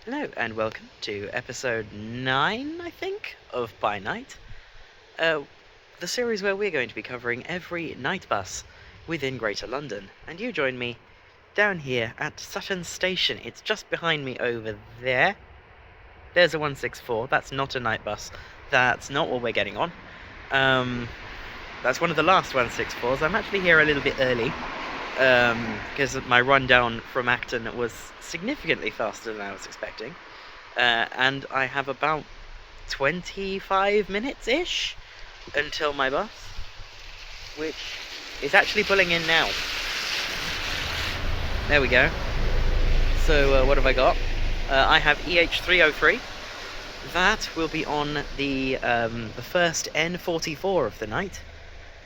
Hello and welcome to episode 9, I think, of By Night. The series where we're going to be covering every night bus within Greater London. And you join me down here at Sutton Station. It's just behind me over there. There's a 164. That's not a night bus. That's not what we're getting on. That's one of the last 164s. I'm actually here a little bit early. Because my run down from Acton was significantly faster than I was expecting, and I have about 25 minutes-ish until my bus, which is actually pulling in now. There we go. So what have I got? I have EH303. That will be on the first N44 of the night,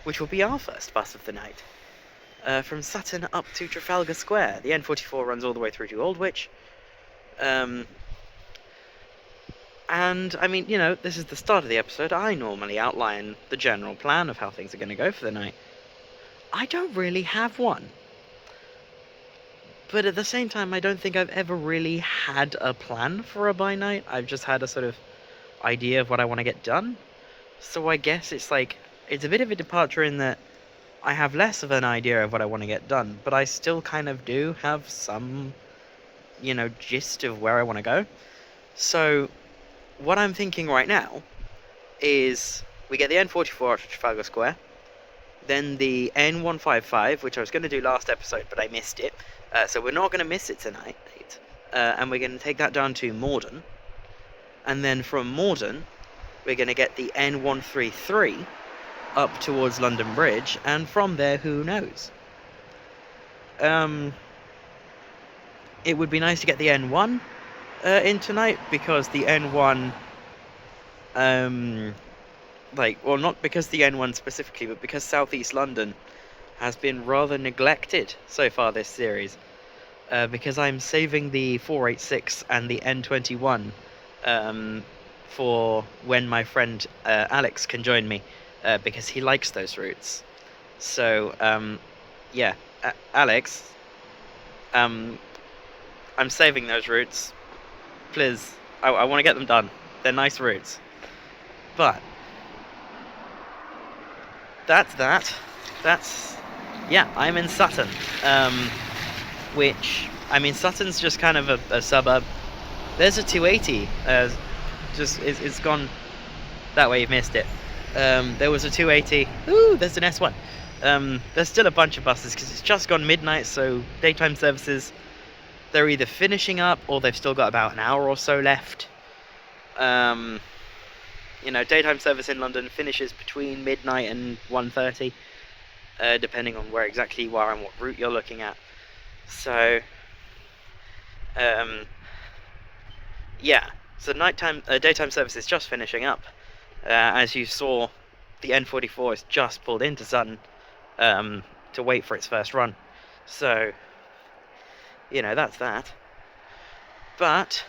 which will be our first bus of the night. From Sutton up to Trafalgar Square. The N44 runs all the way through to Aldwych. And, I mean, you know, this is the start of the episode. I normally outline the general plan of how things are going to go for the night. I don't really have one. But at the same time, I don't think I've ever really had a plan for a by night. I've just had a sort of idea of what I want to get done. So I guess it's like, it's a bit of a departure in that I have less of an idea of what I want to get done, but I still kind of do have some, you know, gist of where I want to go. So, what I'm thinking right now is we get the N44 at Trafalgar Square, then the N155, which I was going to do last episode, but I missed it, so we're not going to miss it tonight, and we're going to take that down to Morden, and then from Morden, we're going to get the N133, up towards London Bridge, and from there, who knows? It would be nice to get the N1 in tonight, because the N1, well, not because the N1 specifically, but because South East London has been rather neglected so far this series, because I'm saving the 486 and the N21 for when my friend Alex can join me. Because he likes those routes. So, yeah, Alex, I'm saving those routes. Please, I want to get them done. They're nice routes. But, that's, yeah, I'm in Sutton. Which, I mean, Sutton's just kind of a suburb. There's a 280, it's gone that way, you've missed it. There was a 280. Ooh, there's an S1. There's still a bunch of buses because it's just gone midnight, so daytime services, they're either finishing up or they've still got about an hour or so left. You know, daytime service in London finishes between midnight and 1:30, depending on where exactly you are and what route you're looking at. So, yeah. So daytime service is just finishing up. As you saw, the N44 has just pulled into Sutton to wait for its first run. So, you know, that's that. But,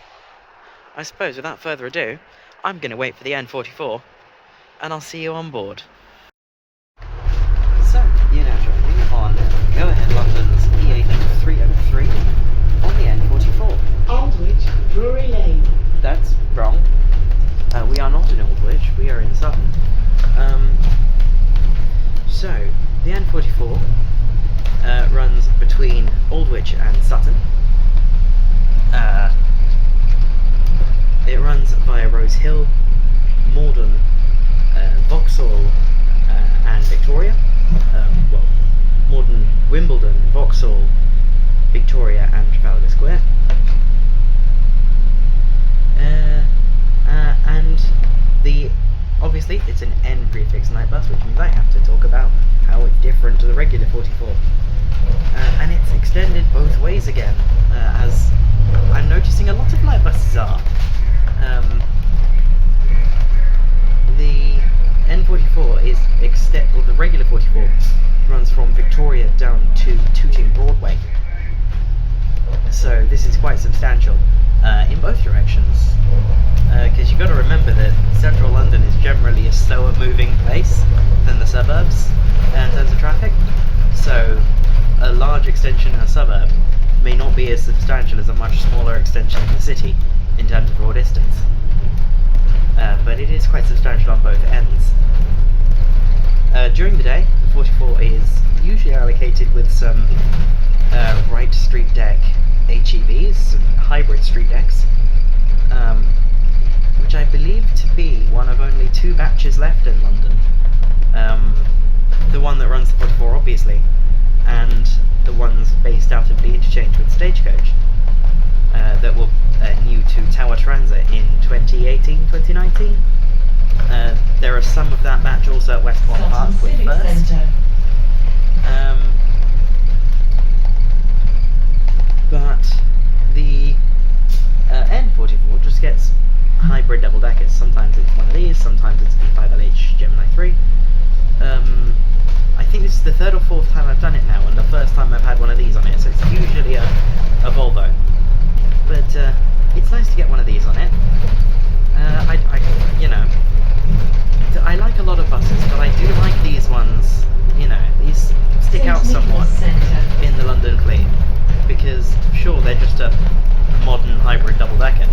I suppose without further ado, I'm going to wait for the N44, and I'll see you on board. So, you're now joining on Go Ahead London's EH303 on the N44. Aldwych, Drury Lane. That's wrong. We are not in Aldwych, we are in Sutton. So, the N44 runs between Aldwych and Sutton. It runs via Rose Hill, Morden, Vauxhall, and Victoria. Well, Morden, Wimbledon, Vauxhall, Victoria, and Trafalgar Square. And obviously it's an N prefix night bus, which means I have to talk about how it's different to the regular 44. And it's extended both ways again, as I'm noticing a lot of night buses are. The N44 is or the regular 44 runs from Victoria down to Tooting Broadway. So this is quite substantial in both directions. Because you've got to remember that central London is generally a slower moving place than the suburbs in terms of traffic. So a large extension in a suburb may not be as substantial as a much smaller extension in the city. in terms of raw distance. But it is quite substantial on both ends. During the day, the 44 is usually allocated with some right street deck HEVs, some hybrid street decks, which I believe to be one of only 2 batches left in London. The one that runs the 44, obviously, and the ones based out of the interchange with Stagecoach, that were new to Tower Transit in 2018-2019. There are some of that batch also at Westbourne Park with Civic First. Centre. But the N44 just gets hybrid double deckers. Sometimes it's one of these, sometimes it's E5LH Gemini 3. I think this is the 3rd or 4th time I've done it now, and the first time I've had one of these on it, so it's usually a Volvo. But it's nice to get one of these on it. I like a lot of buses, but I do like these ones, these stick out somewhat in the London fleet, because sure, they're just a modern hybrid double-decker,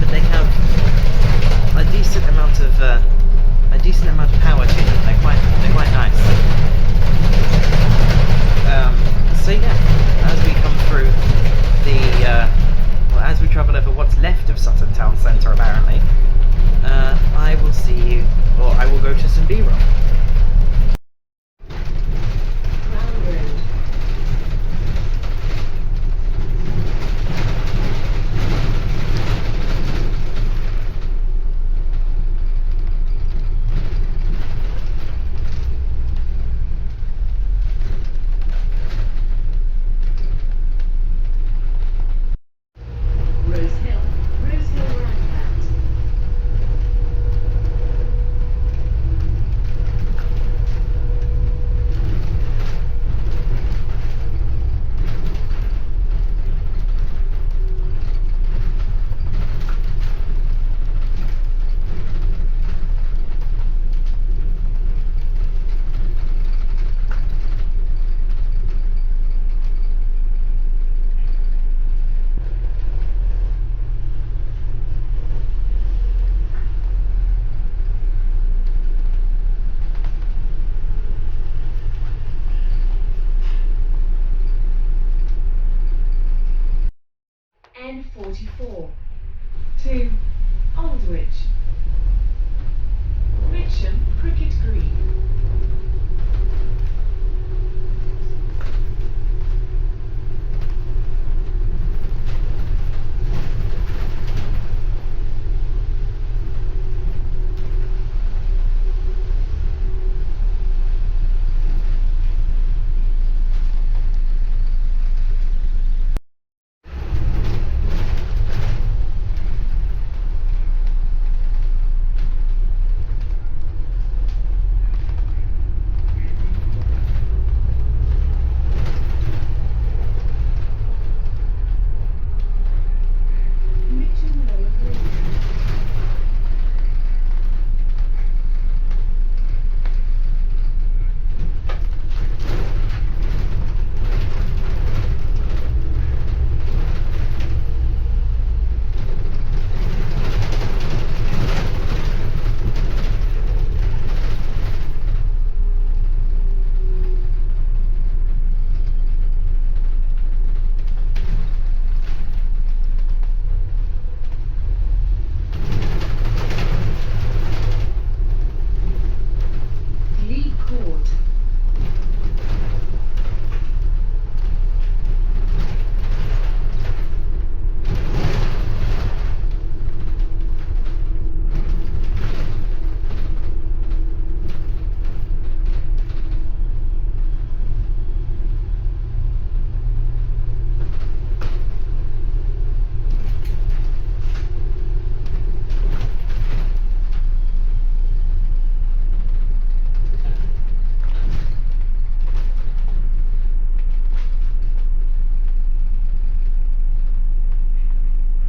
but they have a decent amount of power to them. They're quite nice. So yeah, as we come through as we travel over what's left of Sutton town centre, apparently, I will see you, or I will go to some B-roll. Crown Road. Rose Hill roundabout. N44 to Aldwych, Mitcham Cricket Green.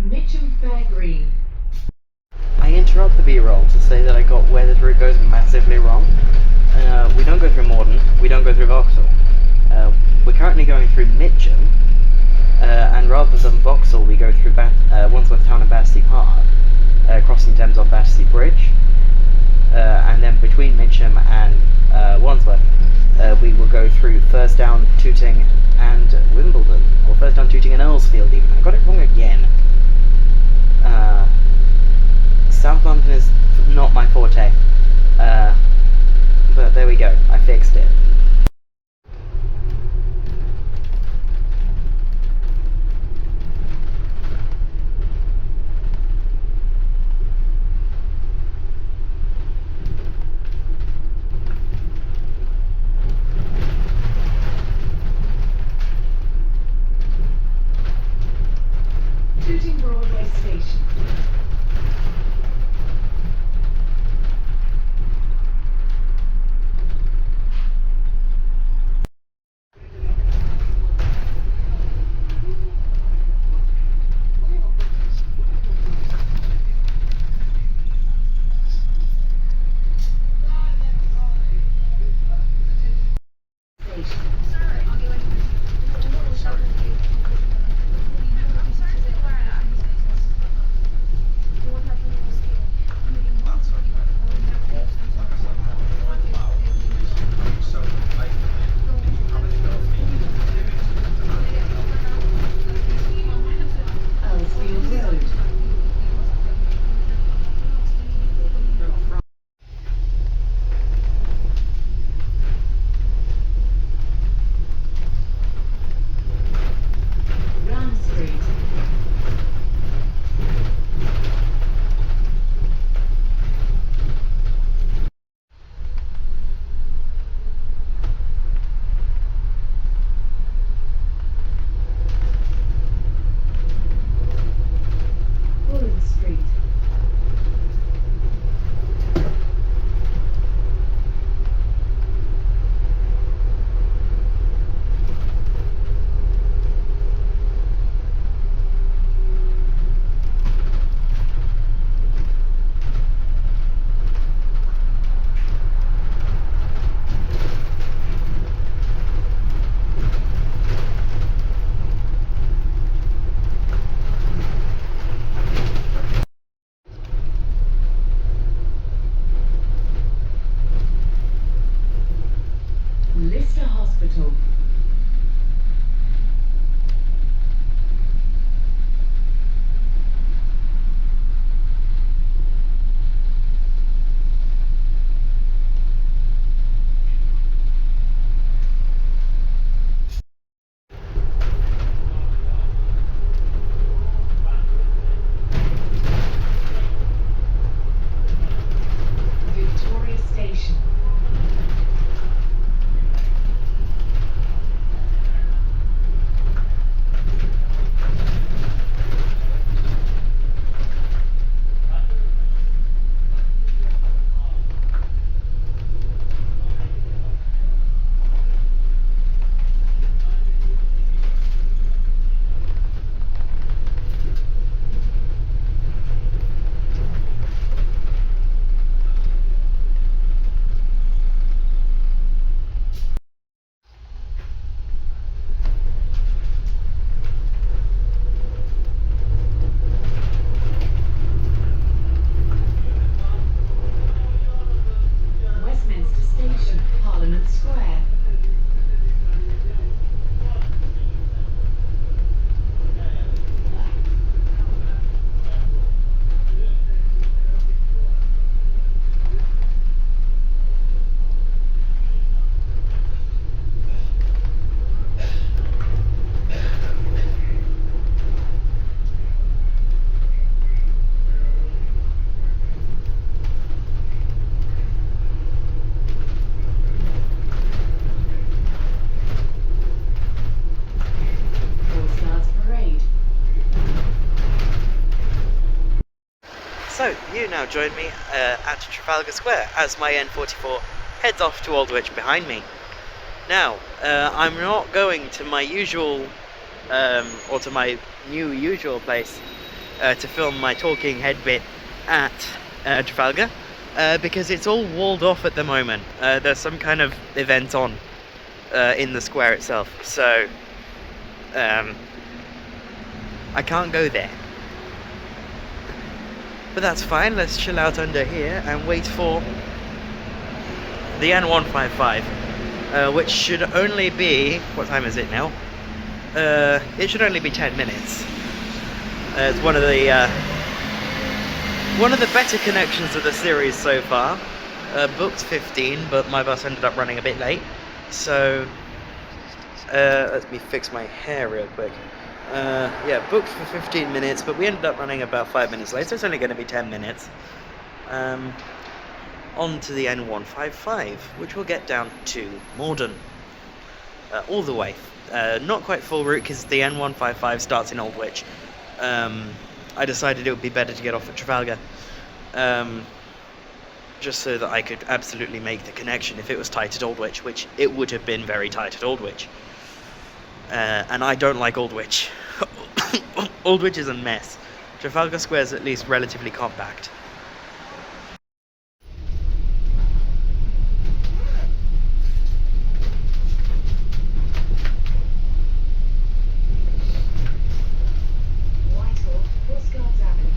Mitcham Fair Green. I interrupt the B-roll to say that I got where this route goes massively wrong. We don't go through Morden, we don't go through Vauxhall. We're currently going through Mitcham, and rather than Vauxhall we go through Wandsworth Town and Battersea Park. Victoria Station. Afield Road. Ram Street. Woolwich Street. Lister Hospital. Victoria Station. Westminster Station, Parliament Square. All Stars Parade. So, you now join me at Trafalgar Square as my N44 heads off to Aldwych behind me. Now, I'm not going to my usual, or to my new usual place to film my talking head bit at Trafalgar, because it's all walled off at the moment. There's some kind of event on in the square itself, so I can't go there. But that's fine, let's chill out under here and wait for the N155, which should only be... what time is it now? It should only be 10 minutes. It's one of the better connections of the series so far. Booked 15, but my bus ended up running a bit late. So, let me fix my hair real quick. Yeah, booked for 15 minutes, but we ended up running about 5 minutes late, so it's only going to be 10 minutes. On to the N155, which will get down to Morden. All the way. Not quite full route, because the N155 starts in Aldwych. I decided it would be better to get off at Trafalgar, just so that I could absolutely make the connection if it was tight at Aldwych, which it would have been very tight at Aldwych. And I don't like Aldwych. Aldwych is a mess. Trafalgar Square is at least relatively compact. Whitehall, Crossguards Avenue.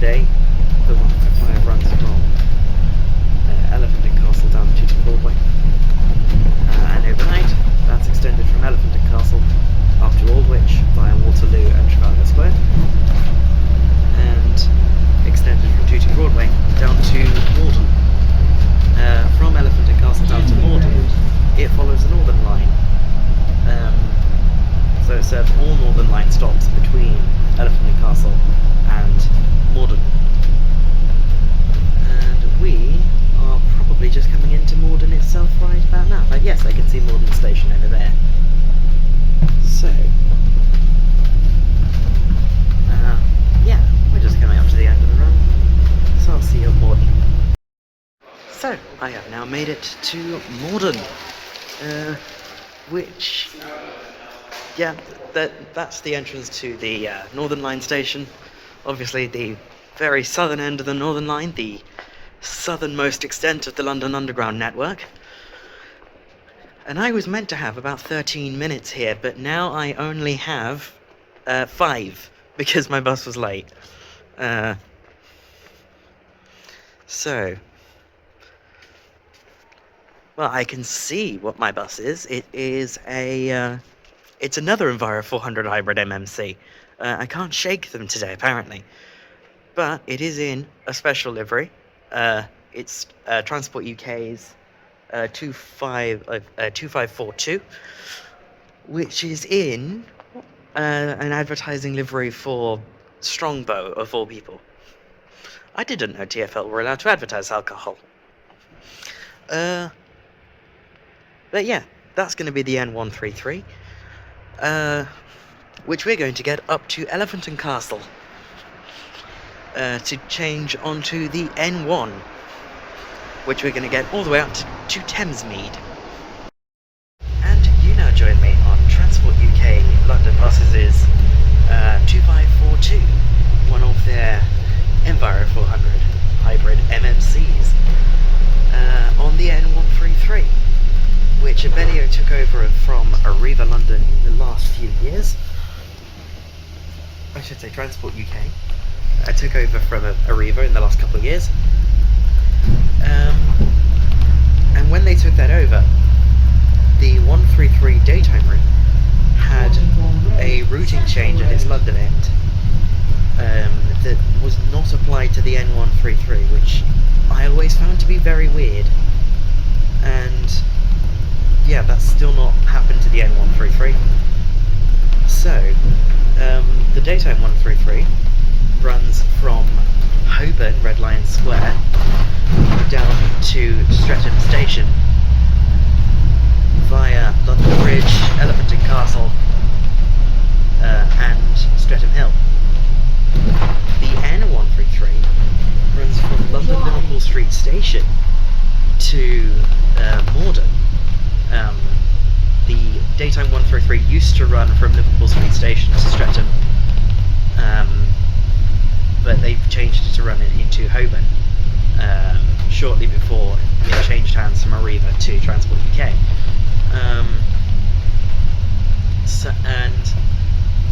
today, the 155 runs from Elephant and Castle down to Tooting Broadway. And overnight, that's extended from Elephant and Castle up to Aldwych via Waterloo and Trafalgar Square. And extended from Tooting Broadway down to Morden. From Elephant and Castle down to Morden, it follows the Northern Line. So it serves all Northern Line stops between Elephant and Castle and Morden. And we are probably just coming into Morden itself right about now. But yes, I can see Morden Station over there. So, yeah, we're just coming up to the end of the run. So I'll see you at Morden. So, I have now made it to Morden. Which... yeah, that's the entrance to the Northern Line station. Obviously the very southern end of the Northern Line, the southernmost extent of the London Underground network. And I was meant to have about 13 minutes here, but now I only have 5, because my bus was late. So... well, I can see what my bus is. It is a... it's another Enviro 400 hybrid MMC. I can't shake them today, apparently. But it is in a special livery. It's Transport UK's 2542, which is in an advertising livery for Strongbow, of all people. I didn't know TfL were allowed to advertise alcohol. But yeah, that's going to be the N133. Which we're going to get up to Elephant and Castle to change onto the N1, which we're going to get all the way up to Thamesmead. And you now join me on Transport UK London Buses' 2542, one of their Enviro 400 hybrid MMCs, on the N133. Which Abellio took over from Arriva London in the last few years. I should say Transport UK. I took over from Arriva in the last couple of years. And when they took that over, the 133 daytime route had a routing change at its London end that was not applied to the N133, which I always found to be very weird. And yeah, that's still not happened to the N133. So, the daytime 133 runs from Holborn, Red Lion Square, down to Streatham Station, via London Bridge, Elephant and Castle, and Streatham Hill. The N133 runs from London Liverpool Street Station to Morden. The daytime 133 used to run from Liverpool Street Station to Streatham, but they've changed it to run into Holborn shortly before it changed hands from Arriva to Transport UK. And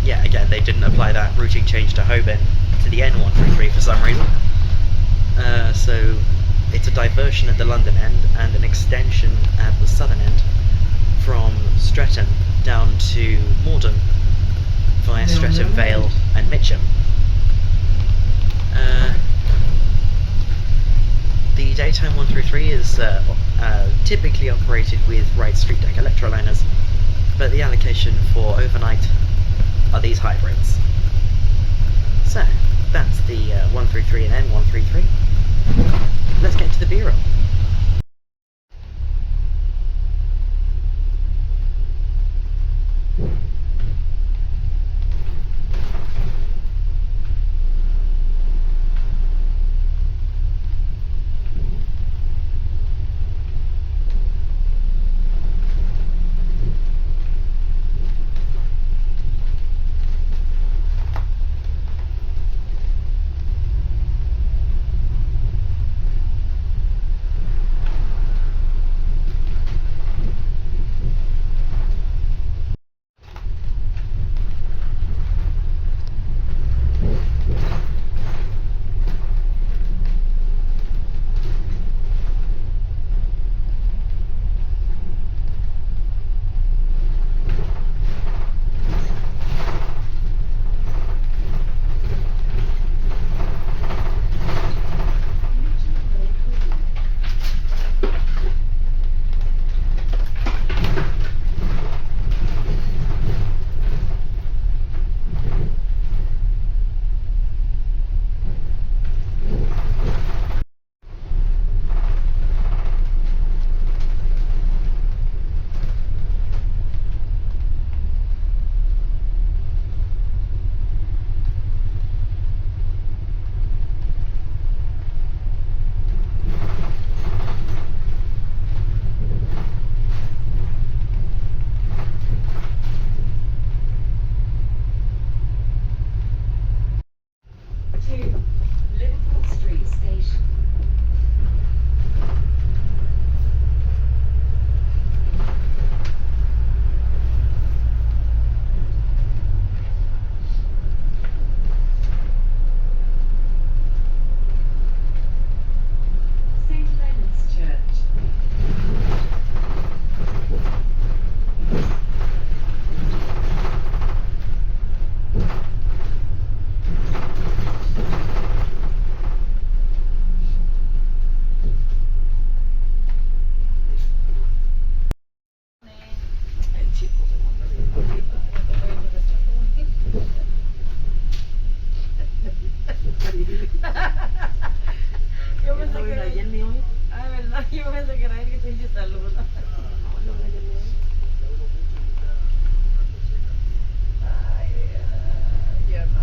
yeah, again, they didn't apply that routing change to Holborn to the N133 for some reason. So it's a diversion at the London end and an extension at the southern end from Streatham down to Morden via Streatham, Vale and Mitcham. The daytime 133 is typically operated with Wright Street Deck electroliners, but the allocation for overnight are these hybrids. So, that's the 133 and N133. Let's get to the B-roll. to Liverpool Street Station. St. Leonard's Church. Yo pensé que era ayer mío. Ah, verdad, yo pensé que era él que te dice saludos. Ay, Dios no.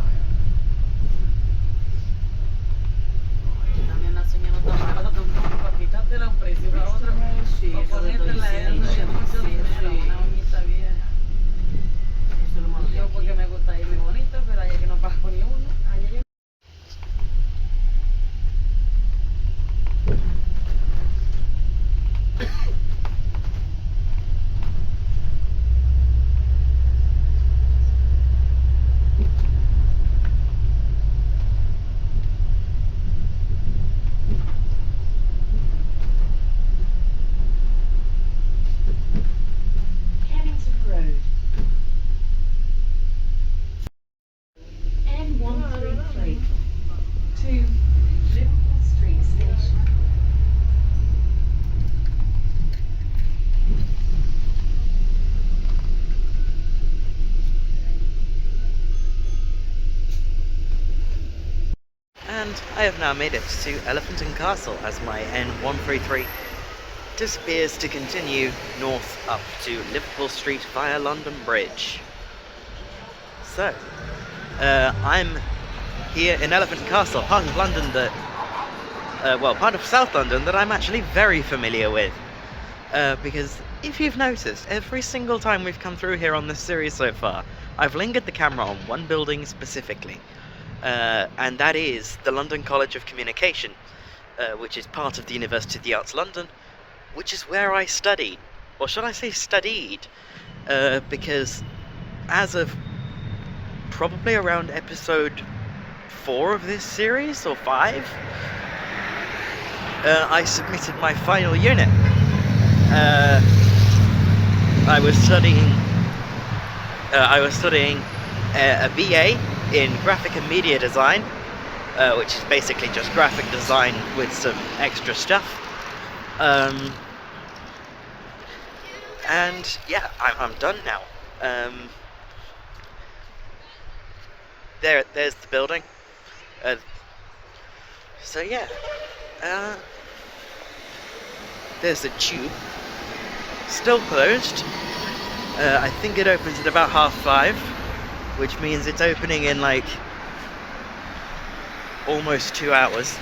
También la señora no está mala tampoco para quitarte un precio a otra. Sí, O eso lo estoy ponerte la diciendo. de mucho Sí, dinero, sí. una uñita vieja. Eso lo mandé Yo aquí. porque me gusta irme bonito, pero ayer que no pago ni uno. Ayer yo... Kennington Road. N133 to Liverpool Street Station. And I have now made it to Elephant and Castle as my N133 disappears to continue north up to Liverpool Street via London Bridge. So, I'm here in Elephant and Castle, part of London that, well, part of South London that I'm actually very familiar with. Because if you've noticed, every single time we've come through here on this series so far, I've lingered the camera on one building specifically. And that is the London College of Communication, which is part of the University of the Arts London, which is where I studied. Or should I say studied? Because as of probably around episode 4 of this series, or 5, I submitted my final unit. I was studying a BA in graphic and media design, which is basically just graphic design with some extra stuff. And yeah, I'm done now. There's the building. So yeah, there's the tube, still closed. I think it opens at about 5:30, which means it's opening in like almost 2 hours.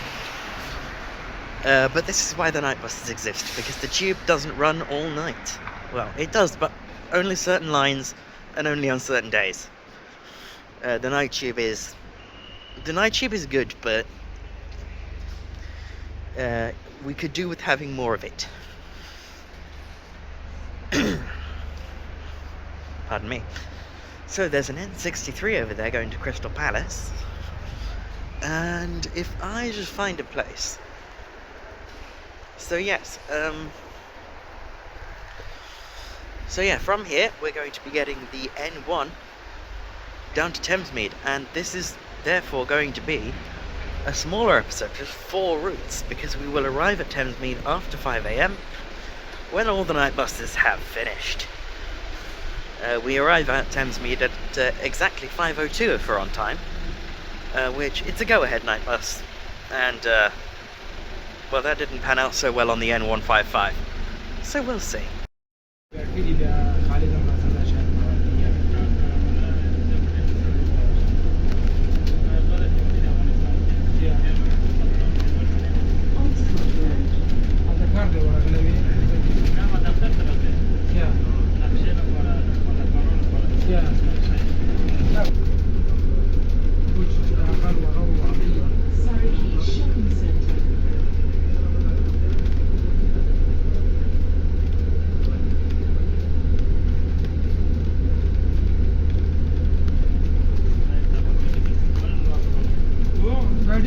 But this is why the night buses exist, because the tube doesn't run all night. Well, it does, but only certain lines and only on certain days. The night tube is good, but we could do with having more of it. Pardon me. So there's an N63 over there going to Crystal Palace, and if I just find a place. So yes, so yeah, from here we're going to be getting the N1 down to Thamesmead, and this is therefore going to be a smaller episode, just 4 routes, because we will arrive at Thamesmead after 5 AM when all the night buses have finished. We arrive at Thamesmead at exactly 5:02 if we're on time, which it's a go-ahead night bus, and well, that didn't pan out so well on the N155, so we'll see.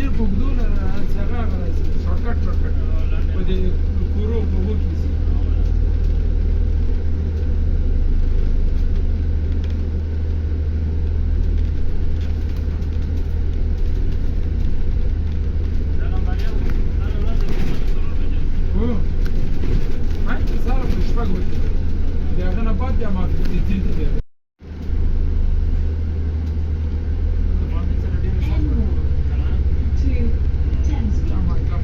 ډېر په اوږدو نه هغه راځي شارټکټ په دې کورو په اوبو کې ځي. سهار په شپږ بجې د هغه نه بعد بیا ماپښین ته بیا to Thamesmead. مطلب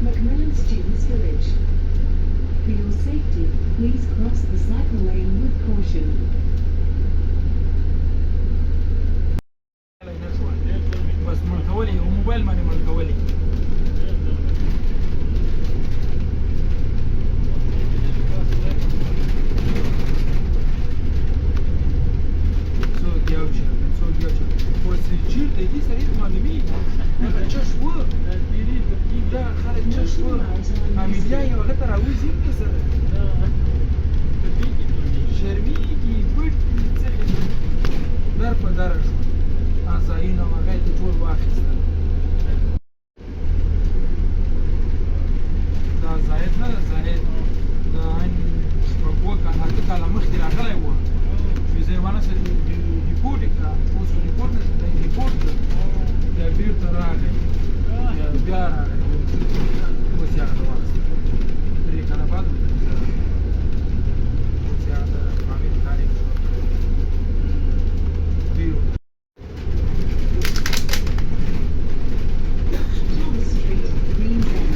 Macmillan Students' Village. For your safety, please cross the cycle lane with caution. بس مړ کولې او موبایل باندې مړ کولې. څوک یو چې اوس چېرته دې سره هېڅ معلومېږي هغه چش و دا خلک چش و حمیدیه یو هغه ته راوځي که سره شرمېږي پټ څه در په دره شو ځایونه او هغه یې ته ټول واخیستل. دا زاهد نه ده زاهد د شپږ اووه کاله اته کاله مخکې راغلی و چې زه یې ونه سره ریپورټ یې کړه اوس ریپورټ نه دی ریپورټ کړه بیا بېرته راغی بیا راغی اوس یې هغه ته واخیستل 3 کاله بعد ورته اوس یې هغه ته فامل کار یې شروع کړی ویو Street, Queensland.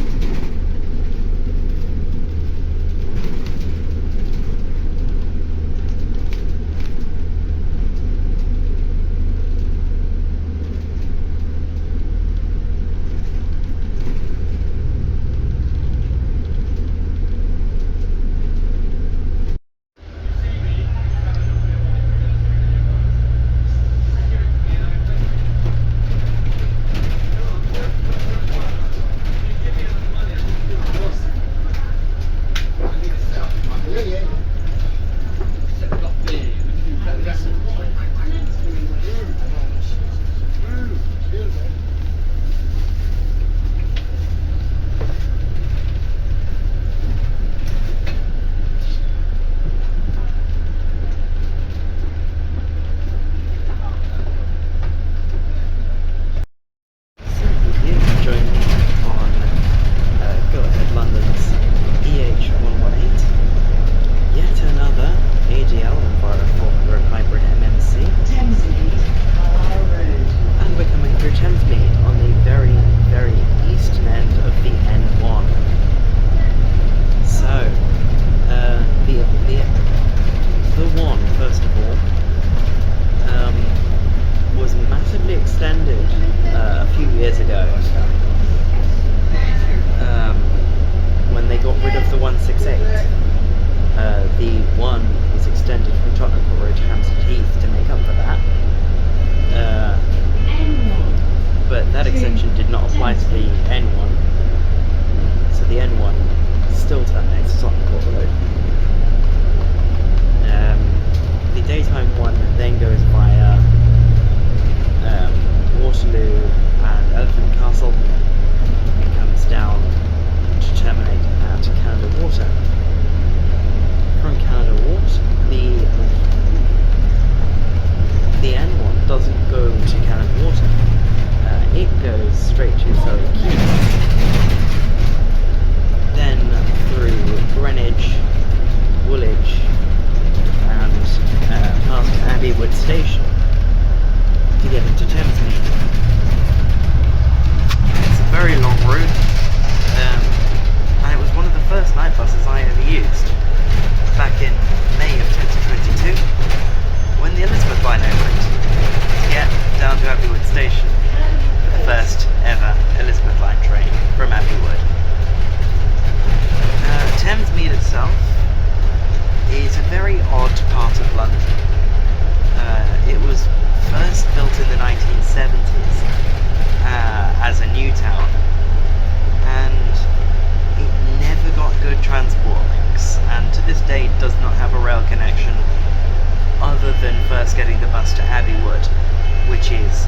Thamesmead on the very, very eastern end of the N1. So, the one, first of all, was massively extended a few years ago when they got rid of the 168. The one was extended from Tottenham Road to Hampstead Heath to make up for that. But that extension did not apply to the N1, so the N1 still terminates at Sutton Road. The daytime one then goes via Waterloo and Elephant Castle and comes down to terminate at Canada Water. From Canada Water, the N1 doesn't go to Canada Water. It goes straight to Surrey Quay. than first getting the bus to Abbey Wood, which is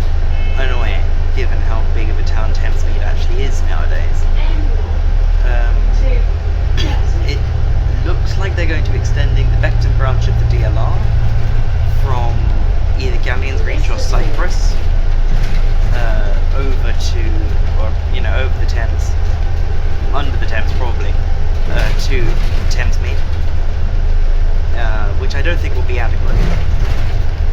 annoying given how big of a town Thamesmead actually is nowadays. It looks like they're going to be extending the Beckton branch of the DLR from either Galleon's Reach or Cyprus over to, or over the Thames, under the Thames probably, to Thamesmead, which I don't think will be adequate.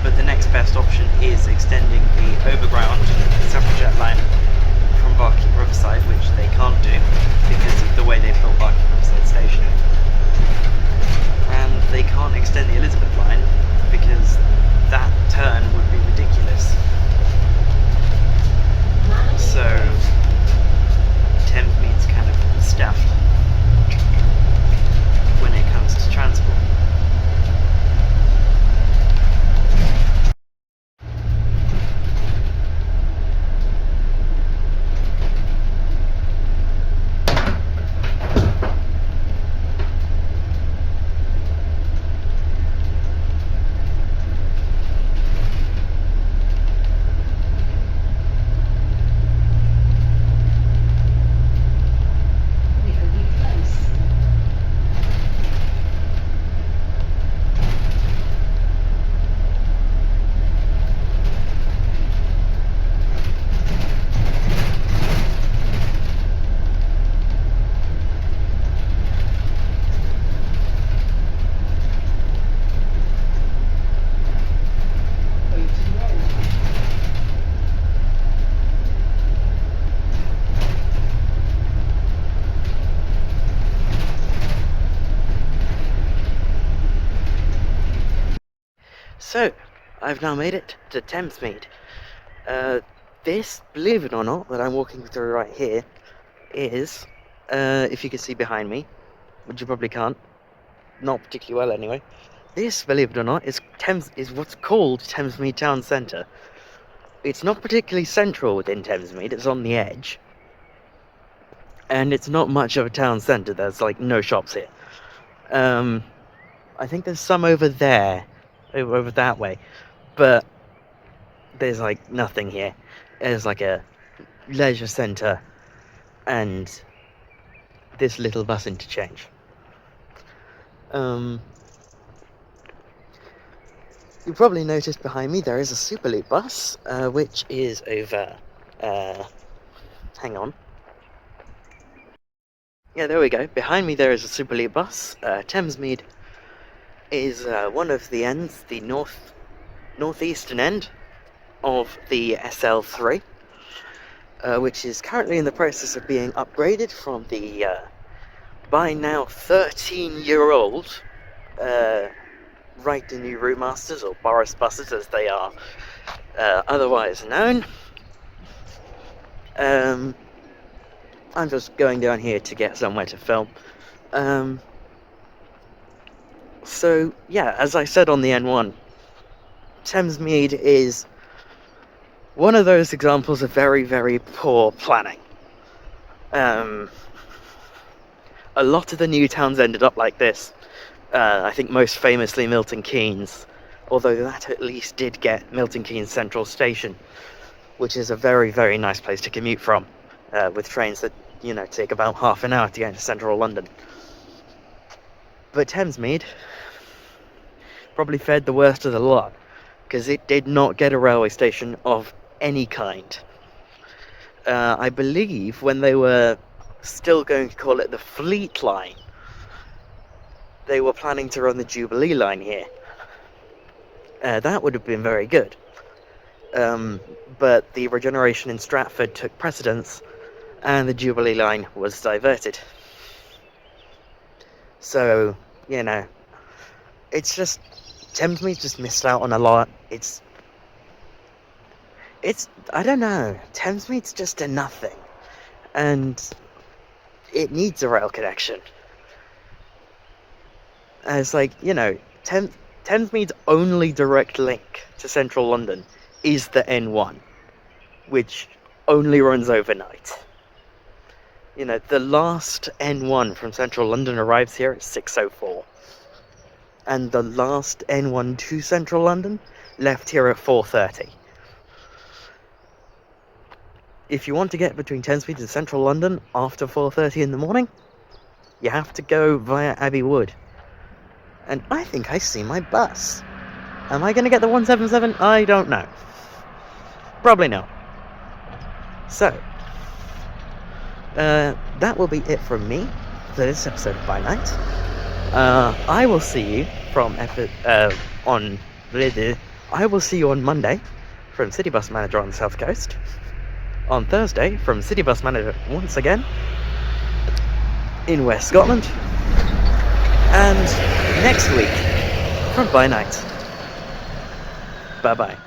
But the next best option is extending the overground suffragette line from Barking Riverside, which they can't do because of the way they built Barking Riverside Station. And they can't extend the Elizabeth line because that turn would be ridiculous. So Thamesmead's kind of stuffed when it comes to transport. So, I've now made it to Thamesmead. This, believe it or not, that I'm walking through right here, is, if you can see behind me, which you probably can't, not particularly well anyway, this, believe it or not, is what's called Thamesmead Town Centre. It's not particularly central within Thamesmead, it's on the edge, and it's not much of a town centre. There's like no shops here. I think there's some over there, over that way, but there's like nothing here. There's like a leisure centre and this little bus interchange. You probably noticed behind me there is a Superloop bus, which is over, hang on. Yeah, there we go. Behind me there is a Superloop bus. Thamesmead is one of the ends, the northeastern end of the SL3, which is currently in the process of being upgraded from the by now 13-year-old Right to New Routmasters, or Boris buses as they are otherwise known. I'm just going down here to get somewhere to film. So, yeah, as I said on the N1, Thamesmead is one of those examples of very, very poor planning. A lot of the new towns ended up like this. I think most famously Milton Keynes, although that at least did get Milton Keynes Central Station, which is a very, very nice place to commute from, with trains that, take about half an hour to get into central London. But Thamesmead probably fared the worst of the lot, because it did not get a railway station of any kind. I believe when they were still going to call it the Fleet Line, they were planning to run the Jubilee Line here. That would have been very good. But the regeneration in Stratford took precedence, and the Jubilee Line was diverted. So, it's just, Thamesmead just missed out on a lot. It's, I don't know, Thamesmead's just a nothing. And it needs a rail connection. And it's like, Thamesmead's only direct link to central London is the N1, which only runs overnight. The last N1 from central London arrives here at 6:04. and the last N1 to Central London left here at 4:30. If you want to get between Thamesmead and Central London after 4:30 in the morning, you have to go via Abbey Wood. And I think I see my bus. Am I going to get the 177? I don't know. Probably not. So, that will be it from me for this episode of By Night. I will see you I will see you on Monday from City Bus Manager on the South Coast. On Thursday from City Bus Manager once again in West Scotland. And next week from By Night. Bye bye.